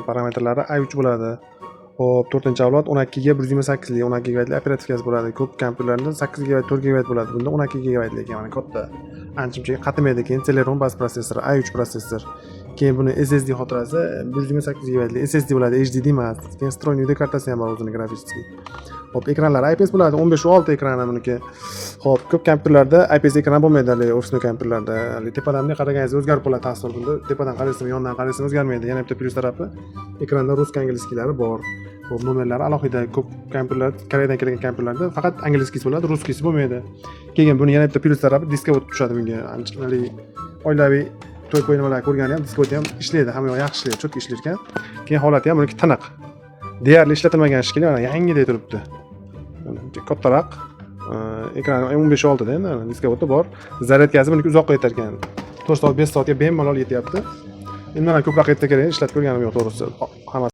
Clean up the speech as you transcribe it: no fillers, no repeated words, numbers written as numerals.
Parametrlari i3 bo'ladi. Xo'p, 4-avlod 12 GB 128 lik 12 GB operativkasi bo'ladi. Ko'p kompyuterlarda 8 GB 4 GB bo'ladi. Bunda 12 GB ekan, mana katta. Ancha qatimaydi. Keyin Celeron bas protsessor, i3 protsessor. Keyin buni SSD xotirasi 128 GB SSD bo'ladi, HDD emas. Keyin встроенный video kartasi ham bor o'zining grafichеский. Xo'p, ekranlari IPS bo'ladi, 15:6 ekrani buniki. Xo'p, ko'p kompyuterlarda IPS ekran bo'lmaydi, ofisni kompyuterlarda. Tepadan qaraganingiz o'zgarib qoladi tasvir. Bunda tepadan qaraysiz, yondan qaraysiz o'zgarmaydi. Yana bitta plyus tarafi ekranda rus angliskiylari bor. Xo'p, nomerlari alohida ko'p kompyuterlar, Koreyadan kelgan kompyuterlarda faqat angliskisi bo'ladi, ruskisi bo'lmaydi. Keyin buni yana bitta plyus tarafi diska o'tib tushadi bunga. Anchalik oilaviy to'y qo'ymalar ko'rgani ham diskot ham ishlaydi, hamma yoq yaxshi ishlaydi, cho'tka ishlar ekan. Keyin holati ham buniki tiniq. Deyarli ishlatilmagan shekilli, mana yangidek turibdi. Kattaroq ekrani 15:6 da endi diskoti bor. Zaryadkasi buniki uzoqqa yetar ekan. 4 soat 5 soatga bemalol yetyapti. Endi mana ko'proq yetsa kerak, ishlatib ko'rganim yo'q to'g'risi.